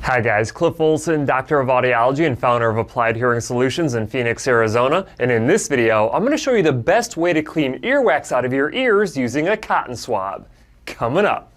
Hi guys, Cliff Olson, Doctor of Audiology and founder of Applied Hearing Solutions in Phoenix, Arizona. And in this video, I'm going to show you the best way to clean earwax out of your ears using a cotton swab. Coming up.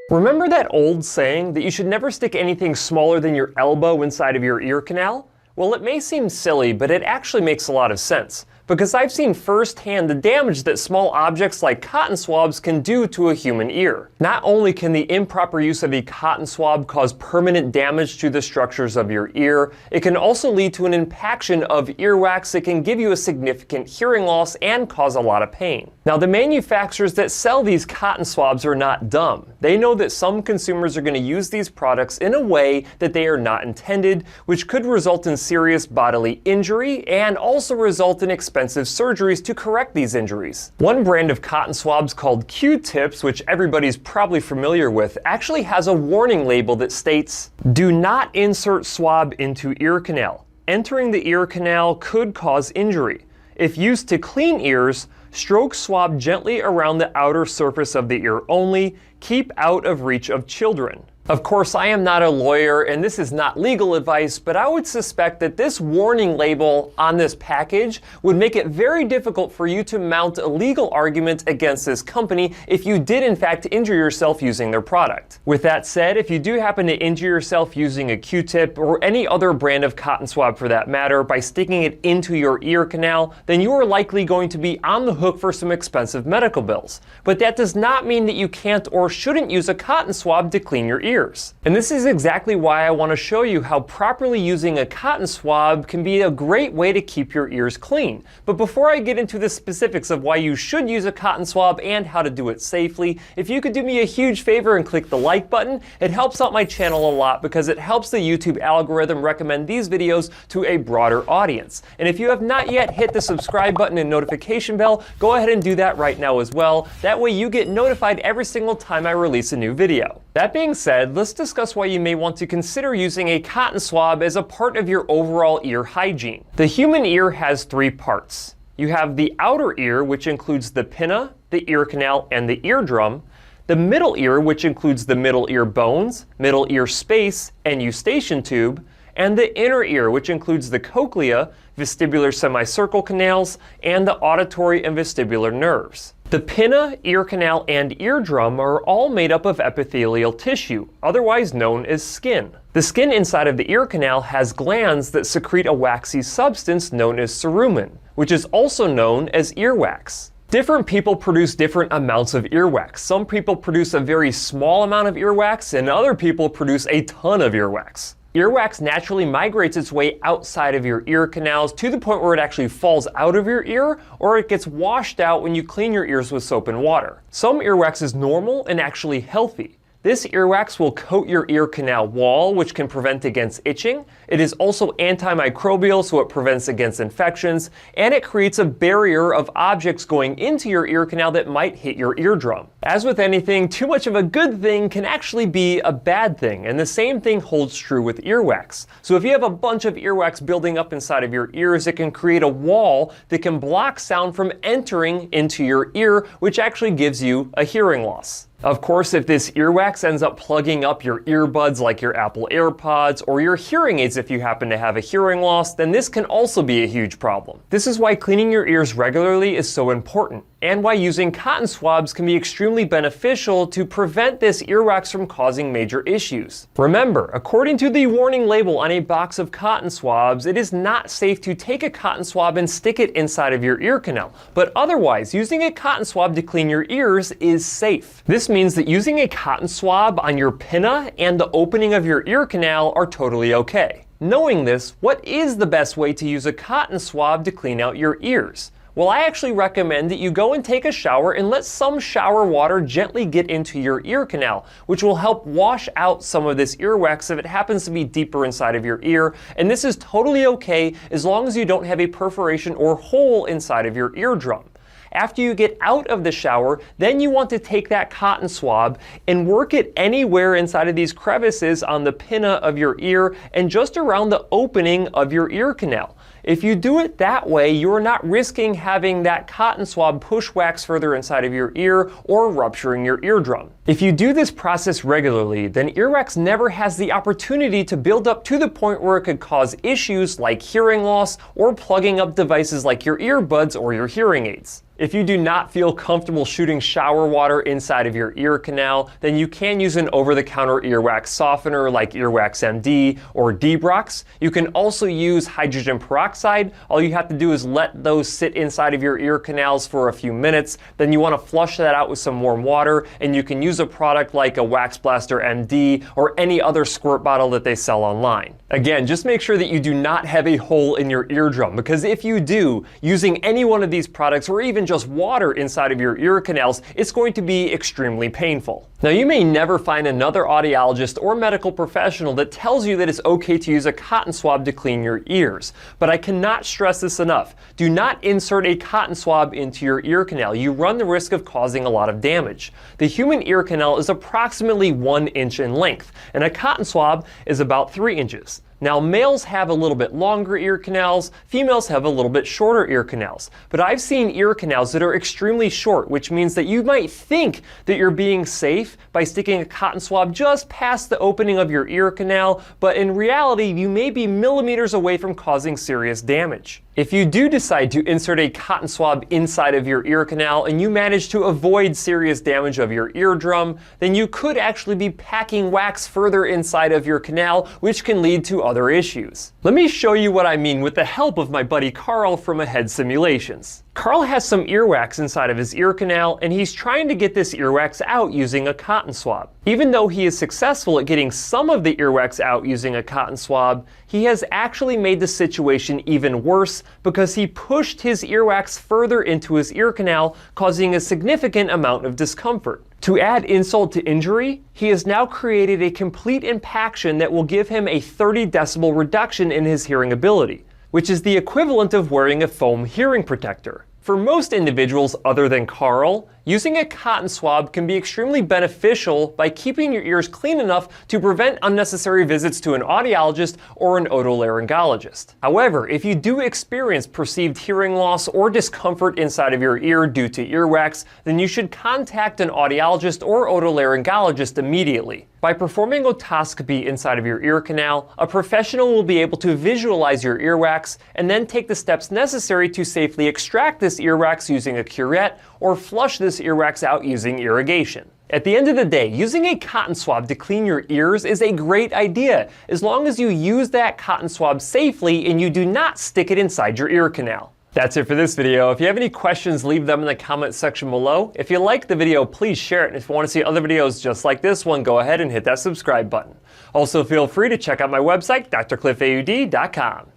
Remember that old saying that you should never stick anything smaller than your elbow inside of your ear canal? Well, it may seem silly, but it actually makes a lot of sense, because I've seen firsthand the damage that small objects like cotton swabs can do to a human ear. Not only can the improper use of a cotton swab cause permanent damage to the structures of your ear, it can also lead to an impaction of earwax that can give you a significant hearing loss and cause a lot of pain. Now, the manufacturers that sell these cotton swabs are not dumb. They know that some consumers are going to use these products in a way that they are not intended, which could result in serious bodily injury and also result in expensive surgeries to correct these injuries. One brand of cotton swabs called Q-tips, which everybody's probably familiar with, actually has a warning label that states, "Do not insert swab into ear canal. Entering the ear canal could cause injury. If used to clean ears, stroke swab gently around the outer surface of the ear only. Keep out of reach of children." Of course, I am not a lawyer and this is not legal advice, but I would suspect that this warning label on this package would make it very difficult for you to mount a legal argument against this company if you did in fact injure yourself using their product. With that said, if you do happen to injure yourself using a Q-tip or any other brand of cotton swab for that matter by sticking it into your ear canal, then you are likely going to be on the hook for some expensive medical bills. But that does not mean that you can't or shouldn't use a cotton swab to clean your ears. And this is exactly why I want to show you how properly using a cotton swab can be a great way to keep your ears clean. But before I get into the specifics of why you should use a cotton swab and how to do it safely, if you could do me a huge favor and click the like button, it helps out my channel a lot because it helps the YouTube algorithm recommend these videos to a broader audience. And if you have not yet hit the subscribe button and notification bell, go ahead and do that right now as well. That way you get notified every single time I release a new video. That being said, let's discuss why you may want to consider using a cotton swab as a part of your overall ear hygiene. The human ear has three parts. You have the outer ear, which includes the pinna, the ear canal, and the eardrum. The middle ear, which includes the middle ear bones, middle ear space, and eustachian tube. And the inner ear, which includes the cochlea, vestibular semicircle canals, and the auditory and vestibular nerves. The pinna, ear canal, and eardrum are all made up of epithelial tissue, otherwise known as skin. The skin inside of the ear canal has glands that secrete a waxy substance known as cerumen, which is also known as earwax. Different people produce different amounts of earwax. Some people produce a very small amount of earwax, and other people produce a ton of earwax. Earwax naturally migrates its way outside of your ear canals to the point where it actually falls out of your ear, or it gets washed out when you clean your ears with soap and water. Some earwax is normal and actually healthy. This earwax will coat your ear canal wall, which can prevent against itching. It is also antimicrobial, so it prevents against infections, and it creates a barrier of objects going into your ear canal that might hit your eardrum. As with anything, too much of a good thing can actually be a bad thing, and the same thing holds true with earwax. So if you have a bunch of earwax building up inside of your ears, it can create a wall that can block sound from entering into your ear, which actually gives you a hearing loss. Of course, if this earwax ends up plugging up your earbuds like your Apple AirPods or your hearing aids if you happen to have a hearing loss, then this can also be a huge problem. This is why cleaning your ears regularly is so important, and why using cotton swabs can be extremely beneficial to prevent this earwax from causing major issues. Remember, according to the warning label on a box of cotton swabs, it is not safe to take a cotton swab and stick it inside of your ear canal, but otherwise, using a cotton swab to clean your ears is safe. This means that using a cotton swab on your pinna and the opening of your ear canal are totally okay. Knowing this, what is the best way to use a cotton swab to clean out your ears? Well, I actually recommend that you go and take a shower and let some shower water gently get into your ear canal, which will help wash out some of this earwax if it happens to be deeper inside of your ear. And this is totally okay as long as you don't have a perforation or hole inside of your eardrum. After you get out of the shower, then you want to take that cotton swab and work it anywhere inside of these crevices on the pinna of your ear and just around the opening of your ear canal. If you do it that way, you are not risking having that cotton swab push wax further inside of your ear or rupturing your eardrum. If you do this process regularly, then earwax never has the opportunity to build up to the point where it could cause issues like hearing loss or plugging up devices like your earbuds or your hearing aids. If you do not feel comfortable shooting shower water inside of your ear canal, then you can use an over-the-counter earwax softener like Earwax MD or Debrox. You can also use hydrogen peroxide. All you have to do is let those sit inside of your ear canals for a few minutes. Then you want to flush that out with some warm water, and you can use a product like a Wax Blaster MD or any other squirt bottle that they sell online. Again, just make sure that you do not have a hole in your eardrum, because if you do, using any one of these products or even just water inside of your ear canals, it's going to be extremely painful. Now, you may never find another audiologist or medical professional that tells you that it's okay to use a cotton swab to clean your ears, but I cannot stress this enough. Do not insert a cotton swab into your ear canal. You run the risk of causing a lot of damage. The human ear canal is approximately 1 inch in length, and a cotton swab is about 3 inches. Now, males have a little bit longer ear canals, females have a little bit shorter ear canals. But I've seen ear canals that are extremely short, which means that you might think that you're being safe by sticking a cotton swab just past the opening of your ear canal, but in reality, you may be millimeters away from causing serious damage. If you do decide to insert a cotton swab inside of your ear canal and you manage to avoid serious damage of your eardrum, then you could actually be packing wax further inside of your canal, which can lead to other issues. Let me show you what I mean with the help of my buddy Carl from Ahead Simulations. Carl has some earwax inside of his ear canal, and he's trying to get this earwax out using a cotton swab. Even though he is successful at getting some of the earwax out using a cotton swab, he has actually made the situation even worse because he pushed his earwax further into his ear canal, causing a significant amount of discomfort. To add insult to injury, he has now created a complete impaction that will give him a 30 decibel reduction in his hearing ability, which is the equivalent of wearing a foam hearing protector. For most individuals other than Carl, using a cotton swab can be extremely beneficial by keeping your ears clean enough to prevent unnecessary visits to an audiologist or an otolaryngologist. However, if you do experience perceived hearing loss or discomfort inside of your ear due to earwax, then you should contact an audiologist or otolaryngologist immediately. By performing otoscopy inside of your ear canal, a professional will be able to visualize your earwax and then take the steps necessary to safely extract this earwax using a curette or flush this earwax out using irrigation. At the end of the day, using a cotton swab to clean your ears is a great idea, as long as you use that cotton swab safely and you do not stick it inside your ear canal. That's it for this video. If you have any questions, leave them in the comment section below. If you liked the video, please share it. And if you want to see other videos just like this one, go ahead and hit that subscribe button. Also, feel free to check out my website, drcliffaud.com.